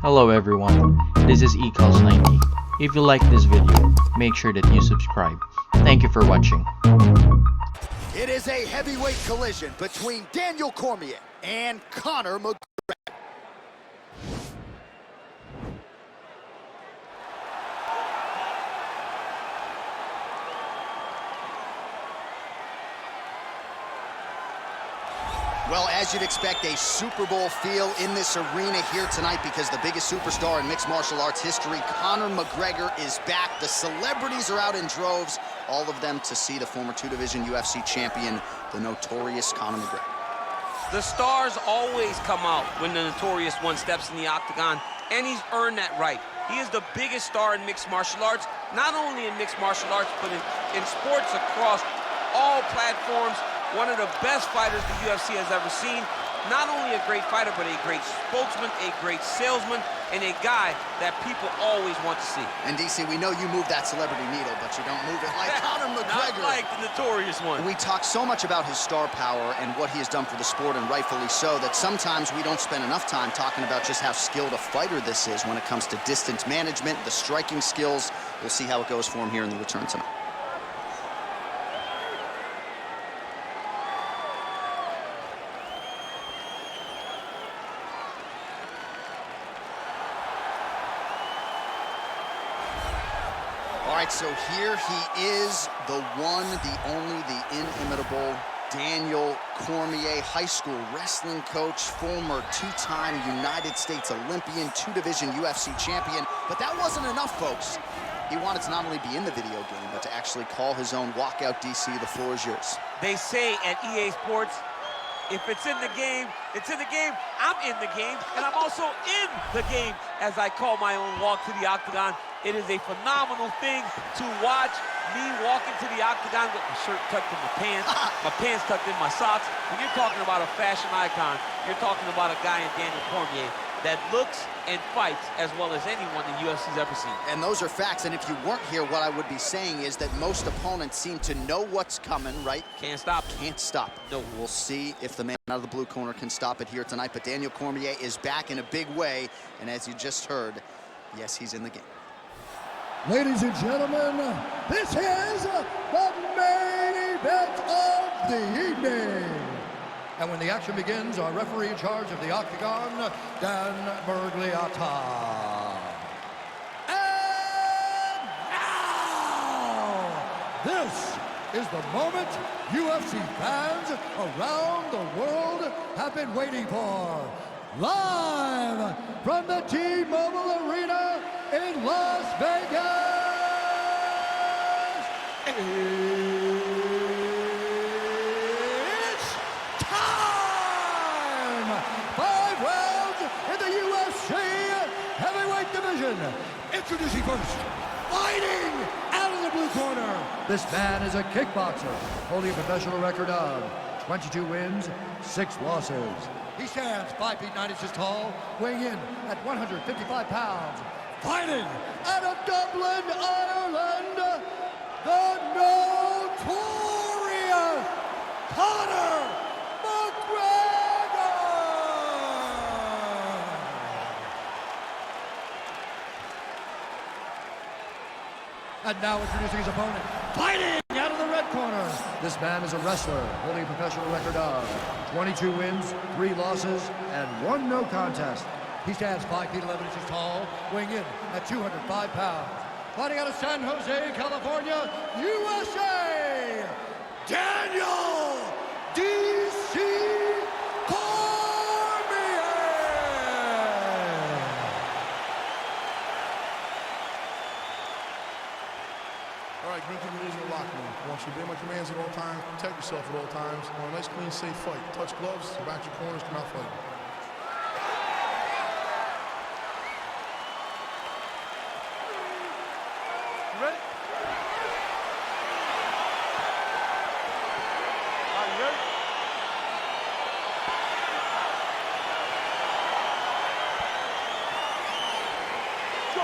Hello everyone, this is Ecals90. If you like this video, make sure that you subscribe. Thank you for watching. It is a heavyweight collision between Daniel Cormier and Conor McGregor. Well, as you'd expect, a Super Bowl feel in this arena here tonight because the biggest superstar in mixed martial arts history, Conor McGregor, is back. The celebrities are out in droves, all of them to see the former two-division UFC champion, the notorious Conor McGregor. The stars always come out when the notorious one steps in the octagon, and he's earned that right. He is the biggest star in mixed martial arts, not only in mixed martial arts, but in sports across all platforms. One of the best fighters the UFC has ever seen. Not only a great fighter, but a great spokesman, a great salesman, and a guy that people always want to see. And DC, we know you move that celebrity needle, but you don't move it like Conor McGregor. Not like the notorious one. We talk so much about his star power and what he has done for the sport, and rightfully so, that sometimes we don't spend enough time talking about just how skilled a fighter this is when it comes to distance management, the striking skills. We'll see how it goes for him here in the return tonight. All right, so here he is, the one, the only, the inimitable Daniel Cormier, high school wrestling coach, former two-time United States Olympian, two-division UFC champion. But that wasn't enough, folks. He wanted to not only be in the video game, but to actually call his own walkout. DC, the floor is yours. They say at EA Sports, if it's in the game, it's in the game. I'm in the game, and I'm also in the game as I call my own walk to the octagon. It is a phenomenal thing to watch me walk into the octagon with my shirt tucked in my pants tucked in my socks. When you're talking about a fashion icon, you're talking about a guy in Daniel Cormier that looks and fights as well as anyone the UFC's ever seen. And those are facts, and if you weren't here, what I would be saying is that most opponents seem to know what's coming, right? Can't stop. Can't stop. No. We'll see if the man out of the blue corner can stop it here tonight, but Daniel Cormier is back in a big way, and as you just heard, yes, he's in the game. Ladies and gentlemen, this is the main event of the evening. And when the action begins, our referee in charge of the octagon, Dan Bergliata. And now, this is the moment UFC fans around the world have been waiting for. Live from the T-Mobile Arena in Las Vegas, it's time! 5 rounds in the UFC heavyweight division. Introducing first, fighting out of the blue corner. This man is a kickboxer, holding a professional record of 22 wins, 6 losses. He stands 5 feet 9 inches tall, weighing in at 155 pounds. Fighting out of Dublin, Ireland, the notorious Conor McGregor! And now introducing his opponent, fighting out of the red corner. This man is a wrestler, holding a professional record of 22 wins, 3 losses, and 1 no contest. He stands 5 feet 11 inches tall, weighing in at 205 pounds. Fighting out of San Jose, California, USA, Daniel D.C. Cormier! All right, great communities in the locker room. I want you to obey my commands at all times, protect yourself at all times. I want a nice, clean, safe fight. Touch gloves, back your corners, come out fighting. You ready? Are you ready?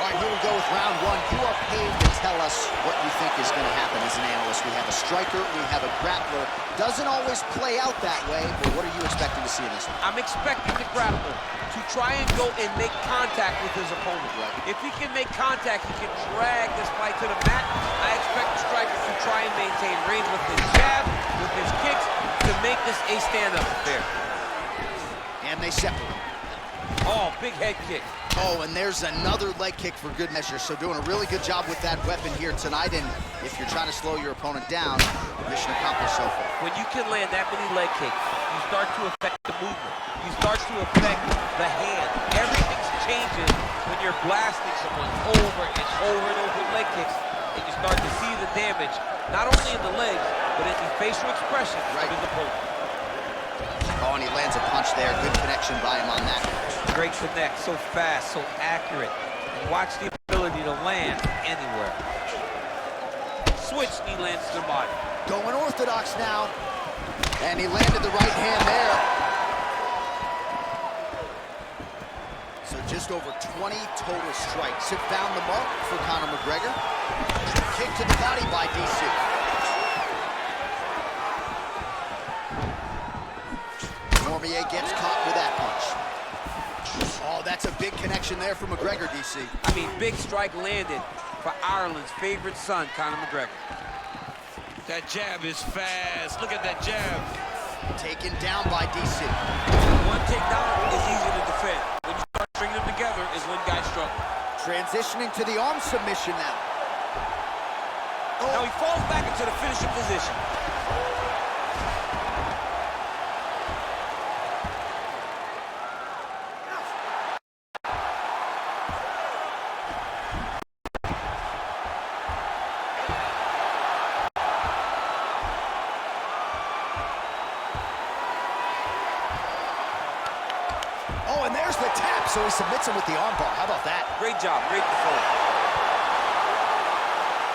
All right, here we go with round one. You are paid to tell us what you think is going to happen as an analyst. We have a striker, we have a grappler. Doesn't always play out that way, but what are you expecting to see in this one? I'm expecting the grappler to try and go and make contact with his opponent. Right. If he can make contact, he can drag this fight to the mat. I expect the striker to try and maintain range with his jab, with his kicks, to make this a stand-up affair. And they separate. Oh, big head kick. Oh, and there's another leg kick for good measure. So doing a really good job with that weapon here tonight. And if you're trying to slow your opponent down, mission accomplished so far. When you can land that many leg kicks, you start to affect the movement. You start to affect the hand. Everything changes when you're blasting someone over and over and over with leg kicks. And you start to see the damage, not only in the legs, but in the facial expression of his opponent. Oh, and he lands a punch there. Good connection by him on that. Great connect, so fast, so accurate. And watch the ability to land anywhere. Switch knee lands to the body. Going orthodox now. And he landed the right hand there. So just over 20 total strikes. It found the mark for Conor McGregor. Kick to the body by DC. Cormier gets caught with that punch. Oh, that's a big connection there for McGregor, DC. I mean, big strike landed for Ireland's favorite son, Conor McGregor. That jab is fast. Look at that jab. Taken down by DC. One takedown is easy to defend. When you start bringing them together is when guys struggle. Transitioning to the arm submission now. Oh. Now he falls back into the finishing position. Oh, and there's the tap, so he submits him with the armbar. How about that? Great job, great performance.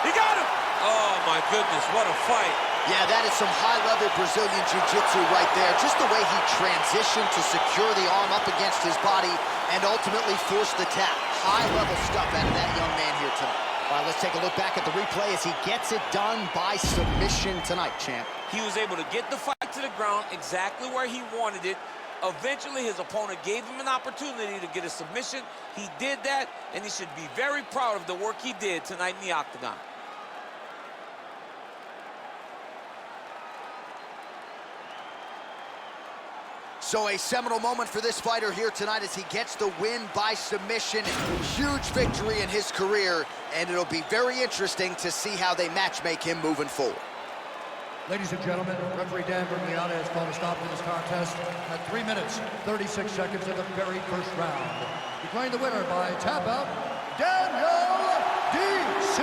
He got him! Oh, my goodness, what a fight. Yeah, that is some high-level Brazilian jiu-jitsu right there. Just the way he transitioned to secure the arm up against his body and ultimately force the tap. High-level stuff out of that young man here tonight. All right, let's take a look back at the replay as he gets it done by submission tonight, champ. He was able to get the fight to the ground exactly where he wanted it. Eventually, his opponent gave him an opportunity to get a submission. He did that, and he should be very proud of the work he did tonight in the octagon. So a seminal moment for this fighter here tonight as he gets the win by submission. Huge victory in his career, and it'll be very interesting to see how they match-make him moving forward. Ladies and gentlemen, referee Dan Bergliana has called a stop to this contest at 3 minutes, 36 seconds of the very first round. Declaring the winner by tap out, Daniel D.C.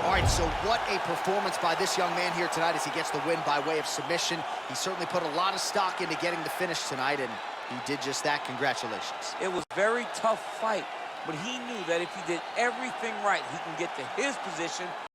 All right, so what a performance by this young man here tonight as he gets the win by way of submission. He certainly put a lot of stock into getting the finish tonight, and he did just that. Congratulations. It was a very tough fight, but he knew that if he did everything right, he can get to his position